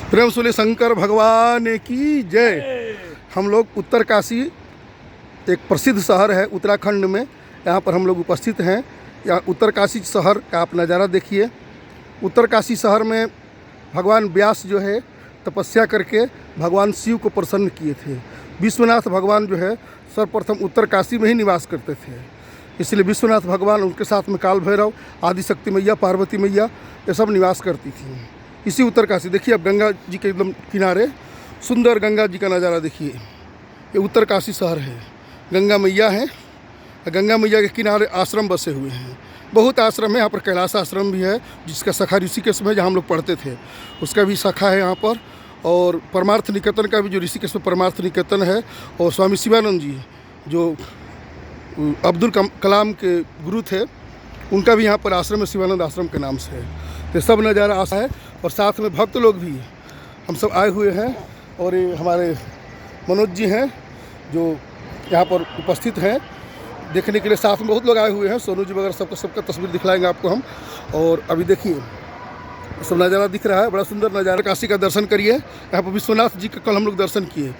प्रेम सुले शंकर भगवान की जय। हम लोग उत्तर काशी, एक प्रसिद्ध शहर है उत्तराखंड में, यहाँ पर हम लोग उपस्थित हैं। यहाँ उत्तर काशी शहर का आप नज़ारा देखिए। उत्तर काशी शहर में भगवान व्यास जो है तपस्या करके भगवान शिव को प्रसन्न किए थे। विश्वनाथ भगवान जो है सर्वप्रथम उत्तर काशी में ही निवास करते थे, इसलिए विश्वनाथ भगवान, उनके साथ में काल भैरव, आदिशक्ति मैया, पार्वती मैया, ये सब निवास करती थी इसी उत्तर काशी। देखिए अब गंगा जी के एकदम किनारे सुंदर गंगा जी का नज़ारा देखिए। ये उत्तर काशी शहर है, गंगा मैया है, गंगा मैया के किनारे आश्रम बसे हुए हैं। बहुत आश्रम है यहाँ पर। कैलाश आश्रम भी है जिसका शाखा ऋषिकेश में जहाँ हम लोग पढ़ते थे, उसका भी शाखा है यहाँ पर। और परमार्थ निकेतन का भी, जो ऋषिकेश में परमार्थ निकेतन है, और स्वामी शिवानंद जी जो अब्दुल कलाम के गुरु थे, उनका भी यहाँ पर आश्रम है, शिवानंद आश्रम के नाम से है। तो सब नज़ारा आशा है। और साथ में भक्त लोग भी हम सब आए हुए हैं। और ये हमारे मनोज जी हैं जो यहाँ पर उपस्थित हैं देखने के लिए। साथ में बहुत लोग आए हुए हैं, सोनू जी वगैरह, सबका तस्वीर दिखलाएंगे आपको हम। और अभी देखिए सब नज़ारा दिख रहा है, बड़ा सुंदर नज़ारा। काशी का दर्शन करिए। यहाँ पर विश्वनाथ जी का कल हम लोग दर्शन किए।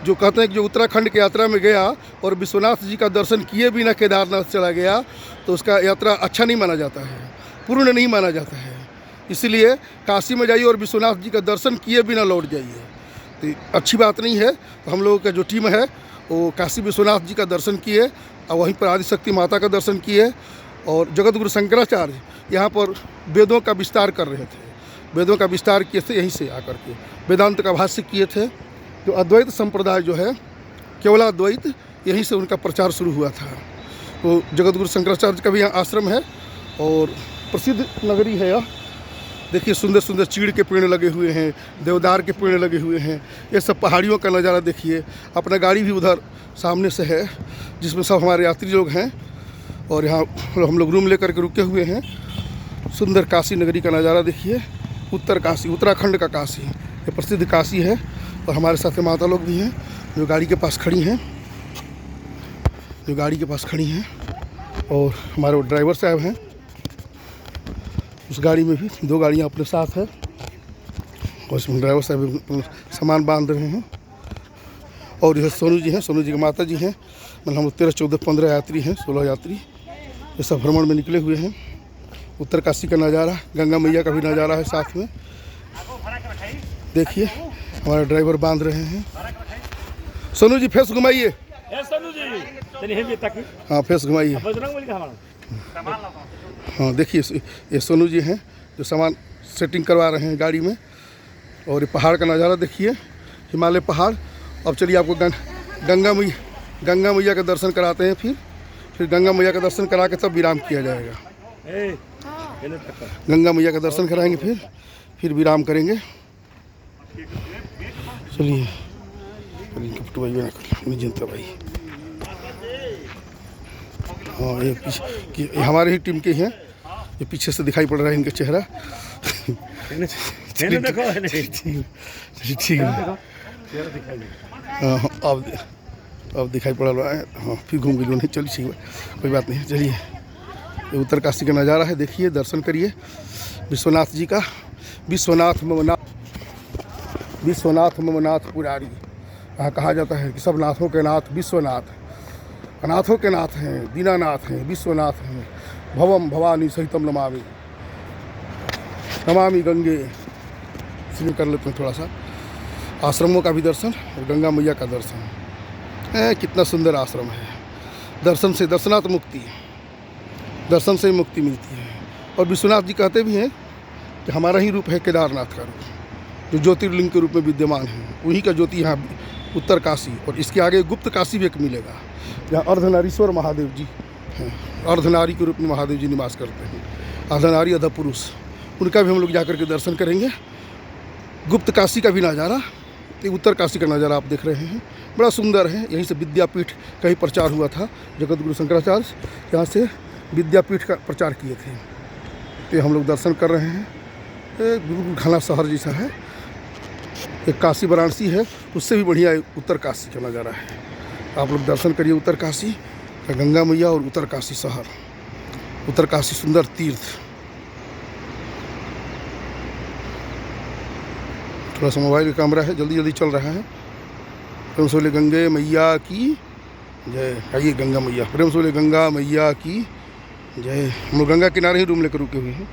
जो कहते हैं कि जो उत्तराखंड की यात्रा में गया और विश्वनाथ जी का दर्शन किए बिना केदारनाथ चला गया तो उसका यात्रा अच्छा नहीं माना जाता है, पूर्ण नहीं माना जाता है। इसीलिए काशी में जाइए और विश्वनाथ जी का दर्शन किए बिना लौट जाइए, तो अच्छी बात नहीं है। तो हम लोगों का जो टीम है वो काशी विश्वनाथ जी का दर्शन किए और वहीं पर आदिशक्ति माता का दर्शन किए। और जगत गुरु शंकराचार्य यहाँ पर वेदों का विस्तार कर रहे थे, वेदों का विस्तार किए थे यहीं से आकर के। वेदांत का भाष्य किए थे। जो अद्वैत संप्रदाय जो है, केवलाद्वैत, यहीं से उनका प्रचार शुरू हुआ था। तो जगत गुरु शंकराचार्य का भी यहाँ आश्रम है और प्रसिद्ध नगरी है यह। देखिए सुंदर सुंदर चीड़ के पेड़ लगे हुए हैं, देवदार के पेड़ लगे हुए हैं। ये सब पहाड़ियों का नज़ारा देखिए। अपना गाड़ी भी उधर सामने से है जिसमें सब हमारे यात्री लोग हैं। और यहाँ हम लोग रूम लेकर के रुके हुए हैं। सुंदर काशी नगरी का नज़ारा देखिए। उत्तर काशी, उत्तराखंड का काशी, ये प्रसिद्ध काशी है। और हमारे साथ माता लोग भी हैं जो गाड़ी के पास खड़ी हैं, और हमारे वो ड्राइवर साहब हैं। उस गाड़ी में भी 2 गाड़ियाँ अपने साथ है और उसमें ड्राइवर साहब सामान बांध रहे हैं। और यह सोनू जी हैं, सोनू जी की माता जी हैं। मतलब हम 13, 14, 15 यात्री हैं, 16 यात्री, ये सब भ्रमण में निकले हुए हैं। उत्तर काशी का नज़ारा, गंगा मैया का भी नज़ारा है साथ में। देखिए हमारे ड्राइवर बांध रहे हैं। सोनू जी फेस घुमाइए। हाँ फेस घुमाइए। हाँ देखिए ये सोनू जी हैं जो सामान सेटिंग करवा रहे हैं गाड़ी में। और ये पहाड़ का नज़ारा देखिए, हिमालय पहाड़। अब चलिए आपको गंगा मैया का दर्शन कराते हैं। फिर गंगा मैया का दर्शन करा के तब विराम किया जाएगा। गंगा मैया का दर्शन कराएंगे, फिर विराम करेंगे। चलिए जनता भाई, हाँ ये हमारे ही टीम के हैं। ये पीछे से दिखाई पड़ रहा है इनका चेहरा। ठीक है, अब दिखाई पड़ रहा है। हाँ फिर घूम गई नहीं, चलिए ठीक है, कोई बात नहीं। चलिए ये उत्तर काशी का नज़ारा है, देखिए दर्शन करिए विश्वनाथ जी का। विश्वनाथ ममनाथ पुरारी। यहाँ कहा जाता है कि सब नाथों के नाथ विश्वनाथ, अनाथों के नाथ हैं, दीनानाथ हैं, विश्वनाथ हैं। भवम भवानी सहितम नमामि गंगे। इसलिए कर लेते हैं थोड़ा सा आश्रमों का भी दर्शन और गंगा मैया का दर्शन। कितना सुंदर आश्रम है। दर्शन से दर्शनात् मुक्ति, दर्शन से मुक्ति मिलती है। और विश्वनाथ जी कहते भी हैं कि हमारा ही रूप है केदारनाथ का रूप, जो ज्योतिर्लिंग के रूप में विद्यमान है। वहीं का ज्योति यहाँ उत्तर काशी। और इसके आगे गुप्त काशी भी एक मिलेगा, जहाँ अर्धनारीश्वर महादेव जी हैं। अर्धनारी के रूप में महादेव जी निवास करते हैं, अर्धनारी अध पुरुष। उनका भी हम लोग जाकर के दर्शन करेंगे। गुप्त काशी का भी नज़ारा, तो उत्तर काशी का नज़ारा आप देख रहे हैं, बड़ा सुंदर है। यहीं से विद्यापीठ का ही प्रचार हुआ था। जगत गुरु शंकराचार्य यहाँ से विद्यापीठ का प्रचार किए थे। तो हम लोग दर्शन कर रहे हैं। बिल्कुल घना शहर जैसा है। एक काशी वाराणसी है, उससे भी बढ़िया उत्तर काशी का नज़ारा है। आप लोग दर्शन करिए उत्तर काशी का, गंगा मैया और उत्तर काशी शहर, उत्तर काशी सुंदर तीर्थ। थोड़ा सा मोबाइल का कैमरा है, जल्दी जल्दी चल रहा है। प्रेम से बोले गंगे मैया की जय। आइए गंगा मैया, प्रेम से बोले गंगा मैया की जय। हम लोग गंगा किनारे ही रूम लेकर रुके हुए हैं।